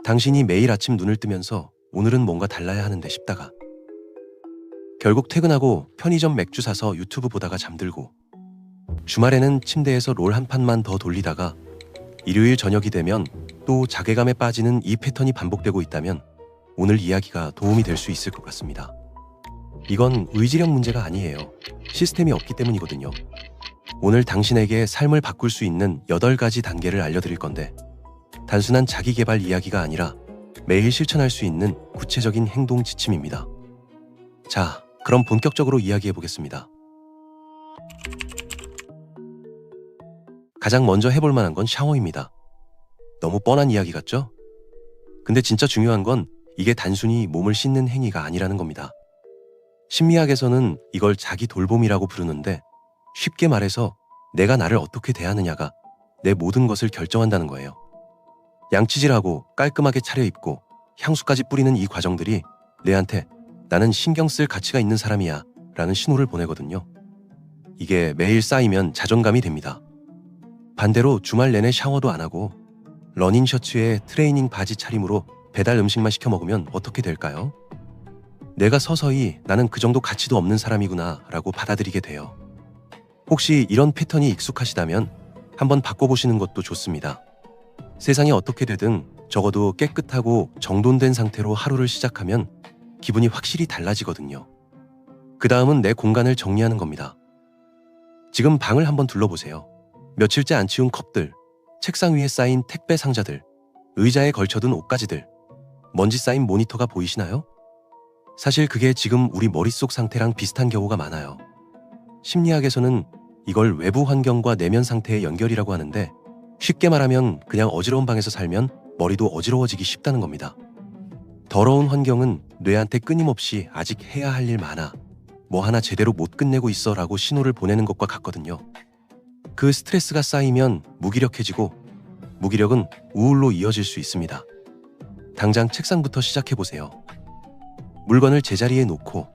당신이 매일 아침 눈을 뜨면서 오늘은 뭔가 달라야 하는데 싶다가 결국 퇴근하고 편의점 맥주 사서 유튜브 보다가 잠들고 주말에는 침대에서 롤 한 판만 더 돌리다가 일요일 저녁이 되면 또 자괴감에 빠지는 이 패턴이 반복되고 있다면 오늘 이야기가 도움이 될 수 있을 것 같습니다. 이건 의지력 문제가 아니에요. 시스템이 없기 때문이거든요. 오늘 당신에게 삶을 바꿀 수 있는 8가지 단계를 알려드릴 건데 단순한 자기개발 이야기가 아니라 매일 실천할 수 있는 구체적인 행동 지침입니다. 자, 그럼 본격적으로 이야기해 보겠습니다. 가장 먼저 해볼 만한 건 샤워입니다. 너무 뻔한 이야기 같죠? 근데 진짜 중요한 건 이게 단순히 몸을 씻는 행위가 아니라는 겁니다. 심리학에서는 이걸 자기 돌봄이라고 부르는데 쉽게 말해서 내가 나를 어떻게 대하느냐가 내 모든 것을 결정한다는 거예요. 양치질하고 깔끔하게 차려입고 향수까지 뿌리는 이 과정들이 내한테 나는 신경 쓸 가치가 있는 사람이야 라는 신호를 보내거든요. 이게 매일 쌓이면 자존감이 됩니다. 반대로 주말 내내 샤워도 안 하고 러닝 셔츠에 트레이닝 바지 차림으로 배달 음식만 시켜 먹으면 어떻게 될까요? 내가 서서히 나는 그 정도 가치도 없는 사람이구나 라고 받아들이게 돼요. 혹시 이런 패턴이 익숙하시다면 한번 바꿔보시는 것도 좋습니다. 세상이 어떻게 되든 적어도 깨끗하고 정돈된 상태로 하루를 시작하면 기분이 확실히 달라지거든요. 그 다음은 내 공간을 정리하는 겁니다. 지금 방을 한번 둘러보세요. 며칠째 안 치운 컵들, 책상 위에 쌓인 택배 상자들, 의자에 걸쳐둔 옷가지들, 먼지 쌓인 모니터가 보이시나요? 사실 그게 지금 우리 머릿속 상태랑 비슷한 경우가 많아요. 심리학에서는 이걸 외부 환경과 내면 상태의 연결이라고 하는데 쉽게 말하면 그냥 어지러운 방에서 살면 머리도 어지러워지기 쉽다는 겁니다. 더러운 환경은 뇌한테 끊임없이 아직 해야 할 일 많아, 뭐 하나 제대로 못 끝내고 있어 라고 신호를 보내는 것과 같거든요. 그 스트레스가 쌓이면 무기력해지고 무기력은 우울로 이어질 수 있습니다. 당장 책상부터 시작해보세요. 물건을 제자리에 놓고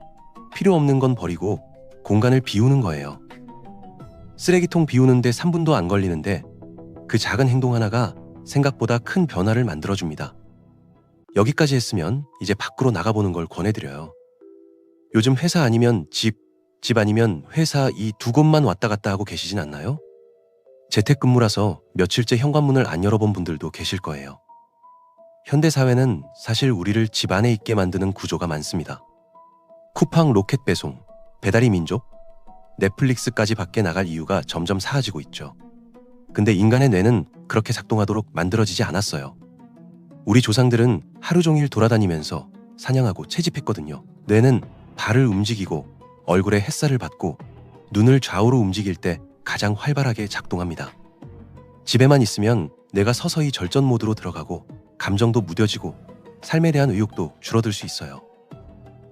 필요 없는 건 버리고 공간을 비우는 거예요. 쓰레기통 비우는데 3분도 안 걸리는데 그 작은 행동 하나가 생각보다 큰 변화를 만들어줍니다. 여기까지 했으면 이제 밖으로 나가보는 걸 권해드려요. 요즘 회사 아니면 집 아니면 회사 이 두 곳만 왔다 갔다 하고 계시진 않나요? 재택근무라서 며칠째 현관문을 안 열어본 분들도 계실 거예요. 현대사회는 사실 우리를 집 안에 있게 만드는 구조가 많습니다. 쿠팡 로켓 배송, 배달의 민족, 넷플릭스까지 밖에 나갈 이유가 점점 사라지고 있죠. 근데 인간의 뇌는 그렇게 작동하도록 만들어지지 않았어요. 우리 조상들은 하루 종일 돌아다니면서 사냥하고 채집했거든요. 뇌는 발을 움직이고 얼굴에 햇살을 받고 눈을 좌우로 움직일 때 가장 활발하게 작동합니다. 집에만 있으면 뇌가 서서히 절전 모드로 들어가고 감정도 무뎌지고 삶에 대한 의욕도 줄어들 수 있어요.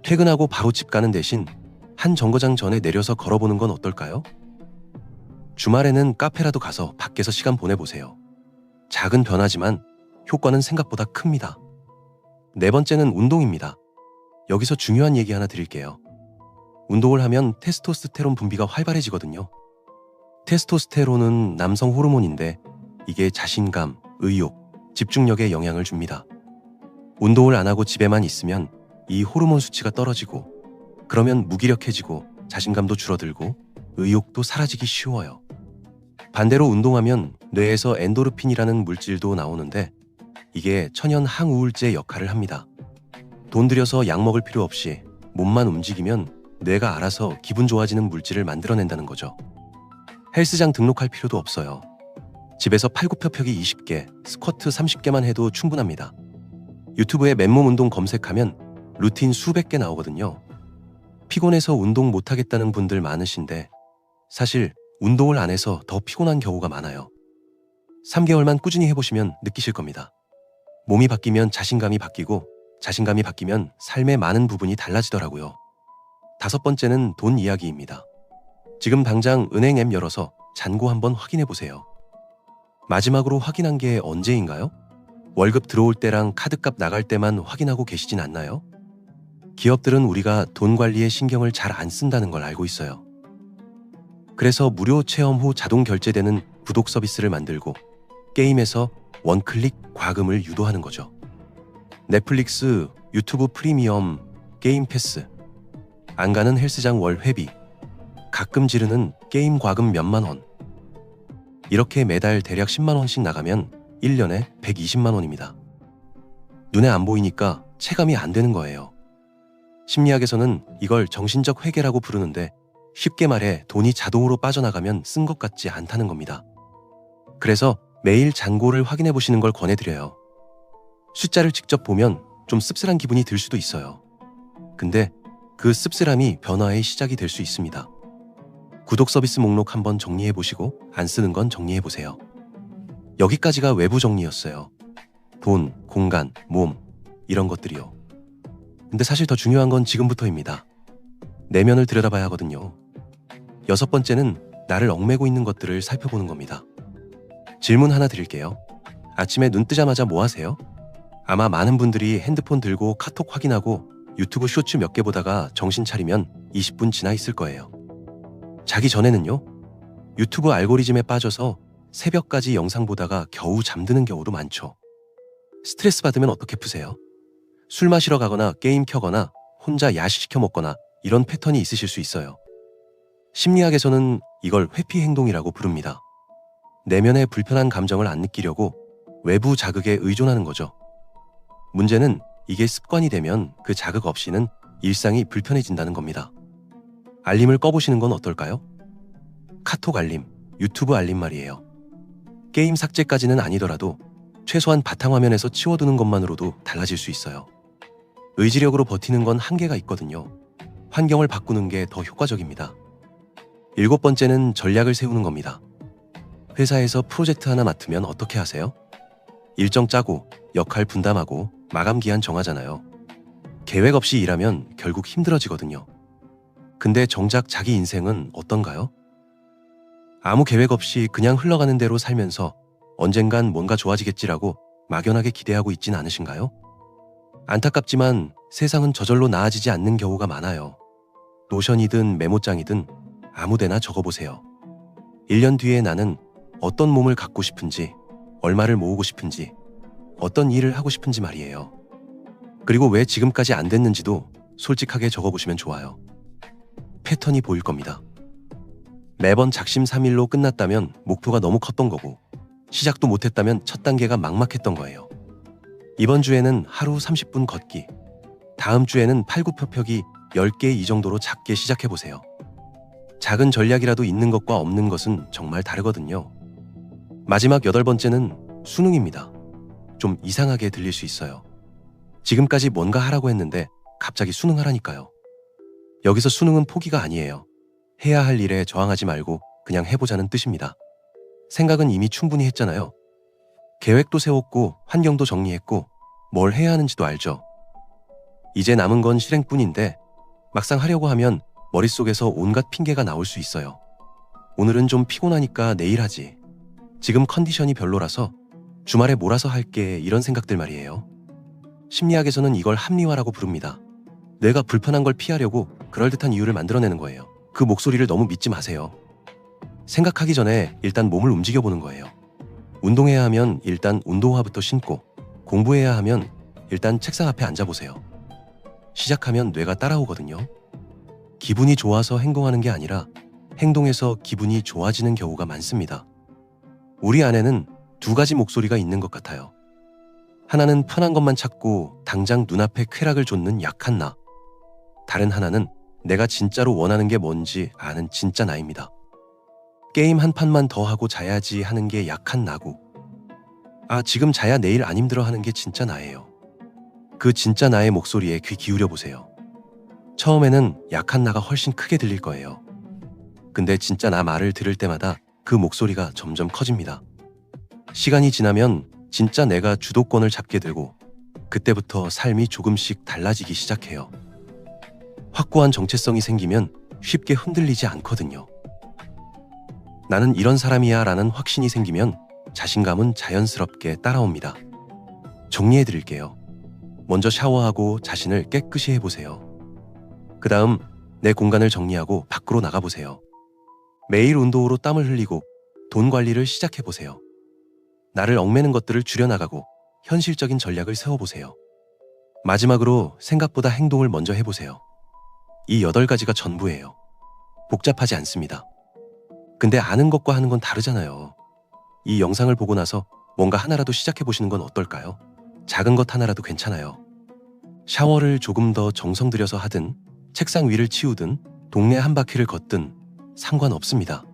퇴근하고 바로 집 가는 대신 한 정거장 전에 내려서 걸어보는 건 어떨까요? 주말에는 카페라도 가서 밖에서 시간 보내보세요. 작은 변화지만 효과는 생각보다 큽니다. 네 번째는 운동입니다. 여기서 중요한 얘기 하나 드릴게요. 운동을 하면 테스토스테론 분비가 활발해지거든요. 테스토스테론은 남성 호르몬인데 이게 자신감, 의욕, 집중력에 영향을 줍니다. 운동을 안 하고 집에만 있으면 이 호르몬 수치가 떨어지고 그러면 무기력해지고 자신감도 줄어들고 의욕도 사라지기 쉬워요. 반대로 운동하면 뇌에서 엔도르핀이라는 물질도 나오는데 이게 천연 항우울제 역할을 합니다. 돈 들여서 약 먹을 필요 없이 몸만 움직이면 뇌가 알아서 기분 좋아지는 물질을 만들어낸다는 거죠. 헬스장 등록할 필요도 없어요. 집에서 팔굽혀펴기 20개, 스쿼트 30개만 해도 충분합니다. 유튜브에 맨몸 운동 검색하면 루틴 수백 개 나오거든요. 피곤해서 운동 못하겠다는 분들 많으신데 사실 운동을 안 해서 더 피곤한 경우가 많아요. 3개월만 꾸준히 해보시면 느끼실 겁니다. 몸이 바뀌면 자신감이 바뀌고 자신감이 바뀌면 삶의 많은 부분이 달라지더라고요. 5번째는 돈 이야기입니다. 지금 당장 은행 앱 열어서 잔고 한번 확인해 보세요. 마지막으로 확인한 게 언제인가요? 월급 들어올 때랑 카드값 나갈 때만 확인하고 계시진 않나요? 기업들은 우리가 돈 관리에 신경을 잘 안 쓴다는 걸 알고 있어요. 그래서 무료 체험 후 자동 결제되는 구독 서비스를 만들고 게임에서 원클릭 과금을 유도하는 거죠. 넷플릭스, 유튜브 프리미엄, 게임 패스, 안 가는 헬스장 월 회비, 가끔 지르는 게임 과금 몇만 원. 이렇게 매달 대략 10만 원씩 나가면 1년에 120만 원입니다. 눈에 안 보이니까 체감이 안 되는 거예요. 심리학에서는 이걸 정신적 회계라고 부르는데 쉽게 말해 돈이 자동으로 빠져나가면 쓴 것 같지 않다는 겁니다. 그래서 매일 잔고를 확인해 보시는 걸 권해드려요. 숫자를 직접 보면 좀 씁쓸한 기분이 들 수도 있어요. 근데 그 씁쓸함이 변화의 시작이 될 수 있습니다. 구독 서비스 목록 한번 정리해 보시고 안 쓰는 건 정리해 보세요. 여기까지가 외부 정리였어요. 돈, 공간, 몸, 이런 것들이요. 근데 사실 더 중요한 건 지금부터입니다. 내면을 들여다봐야 하거든요. 6번째는 나를 얽매고 있는 것들을 살펴보는 겁니다. 질문 하나 드릴게요. 아침에 눈 뜨자마자 뭐 하세요? 아마 많은 분들이 핸드폰 들고 카톡 확인하고 유튜브 쇼츠 몇 개 보다가 정신 차리면 20분 지나 있을 거예요. 자기 전에는요, 유튜브 알고리즘에 빠져서 새벽까지 영상 보다가 겨우 잠드는 경우도 많죠. 스트레스 받으면 어떻게 푸세요? 술 마시러 가거나 게임 켜거나 혼자 야식 시켜 먹거나 이런 패턴이 있으실 수 있어요. 심리학에서는 이걸 회피 행동이라고 부릅니다. 내면의 불편한 감정을 안 느끼려고 외부 자극에 의존하는 거죠. 문제는 이게 습관이 되면 그 자극 없이는 일상이 불편해진다는 겁니다. 알림을 꺼보시는 건 어떨까요? 카톡 알림, 유튜브 알림 말이에요. 게임 삭제까지는 아니더라도 최소한 바탕화면에서 치워두는 것만으로도 달라질 수 있어요. 의지력으로 버티는 건 한계가 있거든요. 환경을 바꾸는 게 더 효과적입니다. 7번째는 전략을 세우는 겁니다. 회사에서 프로젝트 하나 맡으면 어떻게 하세요? 일정 짜고 역할 분담하고 마감 기한 정하잖아요. 계획 없이 일하면 결국 힘들어지거든요. 근데 정작 자기 인생은 어떤가요? 아무 계획 없이 그냥 흘러가는 대로 살면서 언젠간 뭔가 좋아지겠지라고 막연하게 기대하고 있진 않으신가요? 안타깝지만 세상은 저절로 나아지지 않는 경우가 많아요. 노션이든 메모장이든 아무데나 적어보세요. 1년 뒤에 나는 어떤 몸을 갖고 싶은지, 얼마를 모으고 싶은지, 어떤 일을 하고 싶은지 말이에요. 그리고 왜 지금까지 안 됐는지도 솔직하게 적어보시면 좋아요. 패턴이 보일 겁니다. 매번 작심삼일로 끝났다면 목표가 너무 컸던 거고, 시작도 못했다면 첫 단계가 막막했던 거예요. 이번 주에는 하루 30분 걷기, 다음 주에는 팔굽혀펴기 10개 이 정도로 작게 시작해보세요. 작은 전략이라도 있는 것과 없는 것은 정말 다르거든요. 마지막 8번째는 수능입니다. 좀 이상하게 들릴 수 있어요. 지금까지 뭔가 하라고 했는데 갑자기 수능하라니까요. 여기서 수능은 포기가 아니에요. 해야 할 일에 저항하지 말고 그냥 해보자는 뜻입니다. 생각은 이미 충분히 했잖아요. 계획도 세웠고 환경도 정리했고 뭘 해야 하는지도 알죠. 이제 남은 건 실행뿐인데 막상 하려고 하면 머릿속에서 온갖 핑계가 나올 수 있어요. 오늘은 좀 피곤하니까 내일 하지. 지금 컨디션이 별로라서 주말에 몰아서 할게, 이런 생각들 말이에요. 심리학에서는 이걸 합리화라고 부릅니다. 뇌가 불편한 걸 피하려고 그럴듯한 이유를 만들어내는 거예요. 그 목소리를 너무 믿지 마세요. 생각하기 전에 일단 몸을 움직여보는 거예요. 운동해야 하면 일단 운동화부터 신고, 공부해야 하면 일단 책상 앞에 앉아보세요. 시작하면 뇌가 따라오거든요. 기분이 좋아서 행동하는 게 아니라 행동해서 기분이 좋아지는 경우가 많습니다. 우리 안에는 2가지 목소리가 있는 것 같아요. 하나는 편한 것만 찾고 당장 눈앞에 쾌락을 좇는 약한 나. 다른 하나는 내가 진짜로 원하는 게 뭔지 아는 진짜 나입니다. 게임 한 판만 더 하고 자야지 하는 게 약한 나고, 아, 지금 자야 내일 안 힘들어 하는 게 진짜 나예요. 그 진짜 나의 목소리에 귀 기울여 보세요. 처음에는 약한 나가 훨씬 크게 들릴 거예요. 근데 진짜 나 말을 들을 때마다 그 목소리가 점점 커집니다. 시간이 지나면 진짜 내가 주도권을 잡게 되고 그때부터 삶이 조금씩 달라지기 시작해요. 확고한 정체성이 생기면 쉽게 흔들리지 않거든요. 나는 이런 사람이야 라는 확신이 생기면 자신감은 자연스럽게 따라옵니다. 정리해 드릴게요. 먼저 샤워하고 자신을 깨끗이 해보세요. 그 다음 내 공간을 정리하고 밖으로 나가보세요. 매일 운동으로 땀을 흘리고 돈 관리를 시작해보세요. 나를 얽매는 것들을 줄여나가고 현실적인 전략을 세워보세요. 마지막으로 생각보다 행동을 먼저 해보세요. 이 8가지가 전부예요. 복잡하지 않습니다. 근데 아는 것과 하는 건 다르잖아요. 이 영상을 보고 나서 뭔가 하나라도 시작해보시는 건 어떨까요? 작은 것 하나라도 괜찮아요. 샤워를 조금 더 정성 들여서 하든, 책상 위를 치우든, 동네 한 바퀴를 걷든 상관없습니다.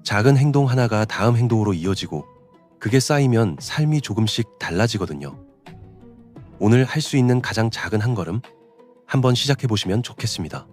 작은 행동 하나가 다음 행동으로 이어지고 그게 쌓이면 삶이 조금씩 달라지거든요. 오늘 할 수 있는 가장 작은 한 걸음 한번 시작해 보시면 좋겠습니다.